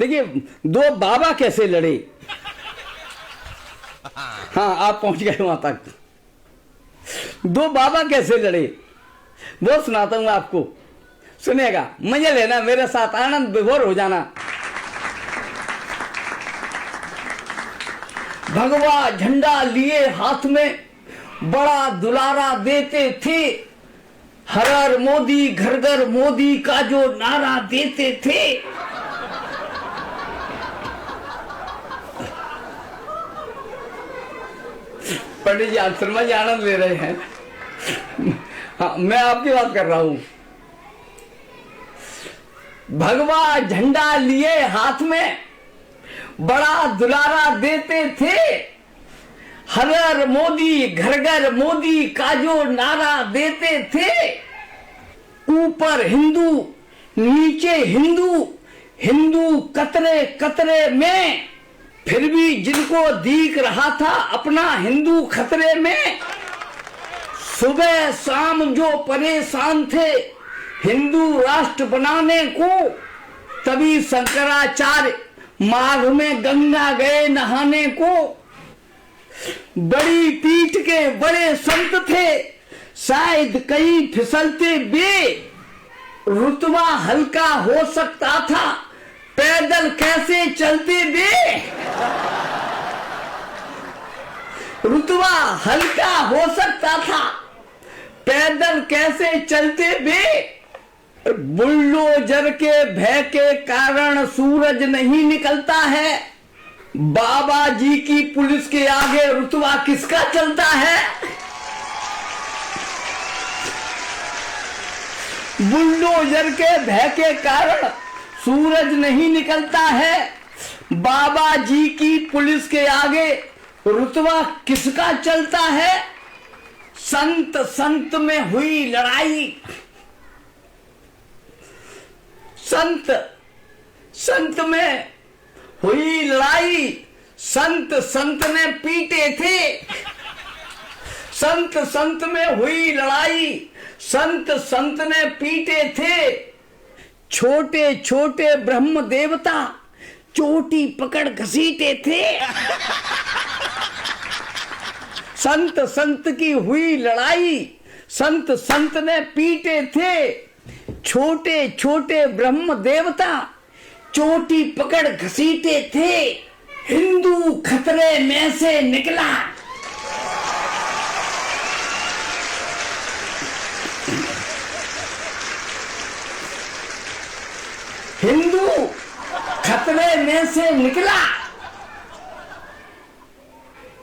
देखिए, दो बाबा कैसे लड़े। हाँ, आप पहुंच गए वहां तक। दो बाबा कैसे लड़े वो सुनाता हूं आपको, सुनिएगा, मजे लेना, मेरे साथ आनंद विभोर हो जाना। भगवा झंडा लिए हाथ में बड़ा दुलारा देते थे, हर हर मोदी घर घर मोदी का जो नारा देते थे। पंडित जी आप शर्मा जी आनंद ले रहे हैं। हाँ, मैं आपकी बात कर रहा हूं। भगवा झंडा लिए हाथ में बड़ा दुलारा देते थे, हर हर मोदी घर घर मोदी का जो नारा देते थे। ऊपर हिंदू नीचे हिंदू, हिंदू कतरे कतरे में, फिर भी जिनको दिख रहा था अपना हिंदू खतरे में। सुबह शाम जो परेशान थे हिंदू राष्ट्र बनाने को, तभी शंकराचार्य माघ में गंगा गए नहाने को। बड़ी पीठ के बड़े संत थे, शायद कहीं फिसलते बे, रुतबा हल्का हो सकता था, पैदल कैसे चलते बे। रुतबा हल्का हो सकता था, पैदल कैसे चलते बे। बुलडोजर के भय के कारण सूरज नहीं निकलता है, बाबा जी की पुलिस के आगे रुतबा किसका चलता है। बुलडोजर के भय के कारण सूरज नहीं निकलता है, बाबा जी की पुलिस के आगे रुतबा किसका चलता है। संत संत में हुई लड़ाई, संत संत में हुई लड़ाई, संत संत ने पीटे थे। संत संत में हुई लड़ाई, संत संत ने पीटे थे। छोटे छोटे ब्रह्म देवता चोटी पकड़ घसीटे थे। संत संत की हुई लड़ाई, संत संत ने पीटे थे। छोटे छोटे ब्रह्म देवता चोटी पकड़ घसीटे थे। हिंदू खतरे में से निकला, हिंदू खतरे में से निकला,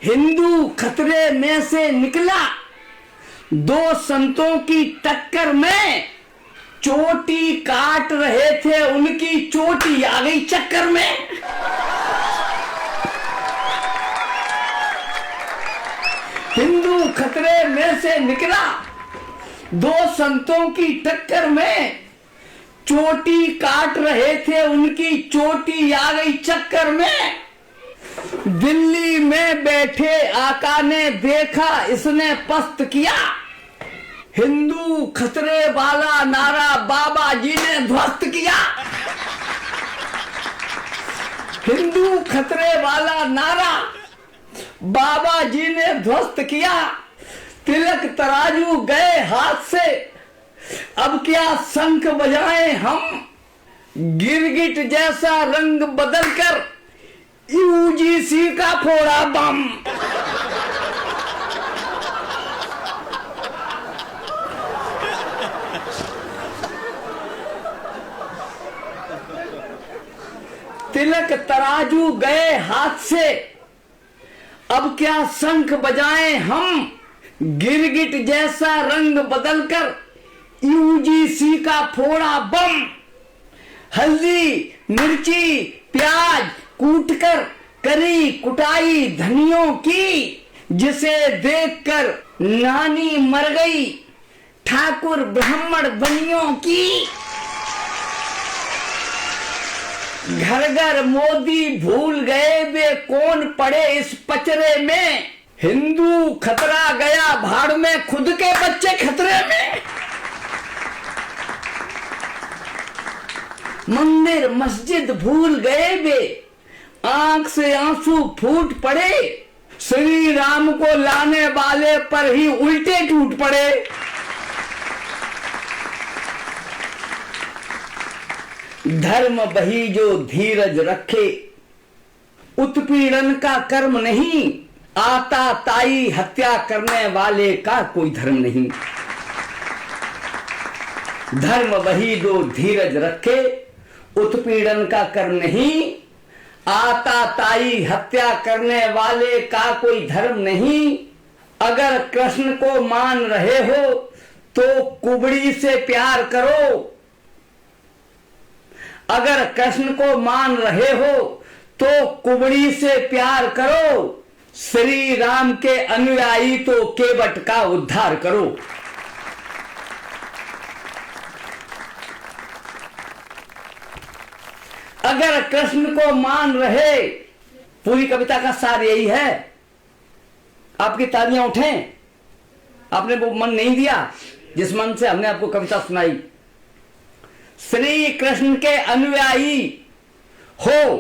हिंदू खतरे में से निकला। दो संतों की टक्कर में चोटी काट रहे थे, उनकी चोटी आ गई चक्कर में। हिंदू खतरे में से निकला, दो संतों की टक्कर में चोटी काट रहे थे, उनकी चोटी आ गई चक्कर में। दिल्ली में बैठे आका ने देखा, इसने पस्त किया, हिंदू खतरे वाला नारा बाबा जी ने ध्वस्त किया। हिंदू खतरे वाला नारा बाबा जी ने ध्वस्त किया। तिलक तराजू गए हाथ से, अब क्या शंख बजाएं हम, गिरगिट जैसा रंग बदलकर यूजीसी का फोड़ा बम। तिलक तराजू गए हाथ से, अब क्या शंख बजाएं हम, गिरगिट जैसा रंग बदलकर यूजीसी का फोड़ा बम। हल्दी मिर्ची प्याज कूटकर करी कुटाई धनियों की, जिसे देखकर नानी मर गई ठाकुर ब्राह्मण बनियों की। घर घर मोदी भूल गए वे कौन पड़े इस पचरे में, हिंदू खतरा गया भाड़ में खुद के बच्चे खतरे में। मंदिर मस्जिद भूल गए वे, आंख से आंसू फूट पड़े, श्री राम को लाने वाले पर ही उल्टे टूट पड़े। धर्म वही जो धीरज रखे, उत्पीड़न का कर्म नहीं, आता ताई हत्या करने वाले का कोई धर्म नहीं। धर्म वही जो धीरज रखे, उत्पीड़न का कर्म नहीं, आता ताई हत्या करने वाले का कोई धर्म नहीं। अगर कृष्ण को मान रहे हो तो कुबड़ी से प्यार करो, अगर कृष्ण को मान रहे हो तो कुबड़ी से प्यार करो, श्री राम के अनुयायी तो केवट का उद्धार करो। अगर कृष्ण को मान रहे, पूरी कविता का सार यही है। आपकी तालियां उठें, आपने वो मन नहीं दिया जिस मन से हमने आपको कविता सुनाई। श्री कृष्ण के अनुयायी हो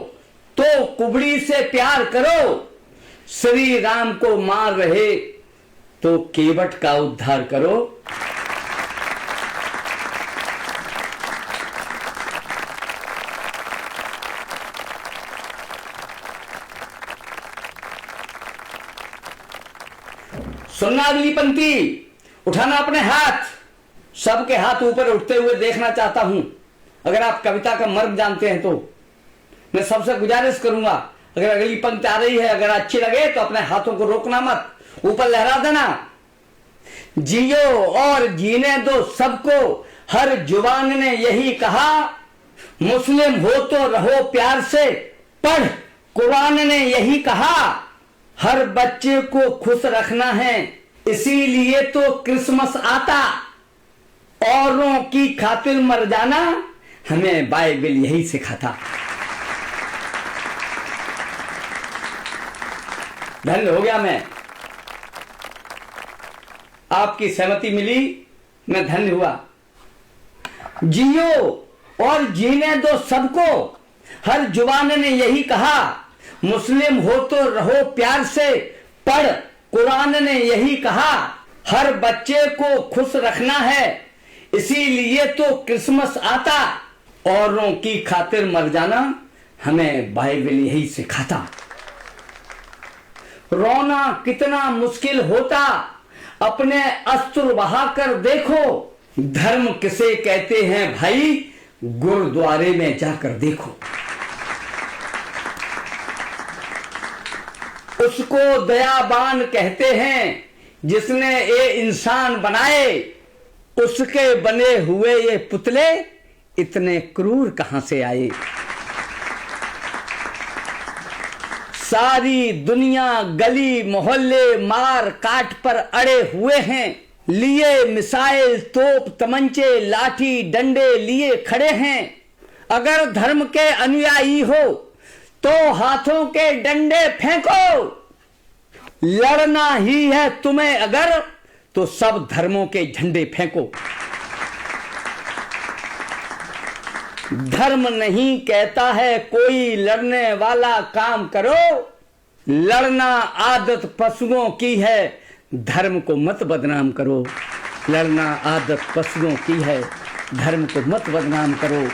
तो कुबड़ी से प्यार करो, श्री राम को मार रहे तो केवट का उद्धार करो। सुनना अगली पंक्ति, उठाना अपने हाथ, सबके हाथ ऊपर उठते हुए देखना चाहता हूं। अगर आप कविता का मर्म जानते हैं तो मैं सबसे गुजारिश करूंगा, अगर अगली पंक्ति आ रही है, अगर अच्छी लगे तो अपने हाथों को रोकना मत, ऊपर लहरा देना। जियो और जीने दो सबको, हर जुबान ने यही कहा, मुस्लिम हो तो रहो प्यार से, पढ़ कुरान ने यही कहा, हर बच्चे को खुश रखना है इसीलिए तो क्रिसमस आता, औरों की खातिर मर जाना हमें बाइबल यही सिखाता। धन्य हो गया मैं, आपकी सहमति मिली, मैं धन्य हुआ। जियो और जीने दो सबको, हर जुबान ने यही कहा, मुस्लिम हो तो रहो प्यार से, पढ़ कुरान ने यही कहा, हर बच्चे को खुश रखना है इसीलिए तो क्रिसमस आता, औरों की खातिर मर जाना हमें बाइबल यही सिखाता। रोना कितना मुश्किल होता, अपने अस्त्र बहाकर देखो, धर्म किसे कहते हैं भाई, गुरुद्वारे में जाकर देखो। उसको दयाबान कहते हैं जिसने ये इंसान बनाए, उसके बने हुए ये पुतले इतने क्रूर कहां से आए। सारी दुनिया गली मोहल्ले मार काट पर अड़े हुए हैं, लिए मिसाइल तोप तमंचे लाठी डंडे लिए खड़े हैं। अगर धर्म के अनुयायी हो तो हाथों के डंडे फेंको, लड़ना ही है तुम्हें अगर तो सब धर्मों के झंडे फेंको। धर्म नहीं कहता है कोई लड़ने वाला काम करो, लड़ना आदत पशुओं की है, धर्म को मत बदनाम करो। लड़ना आदत पशुओं की है, धर्म को मत बदनाम करो।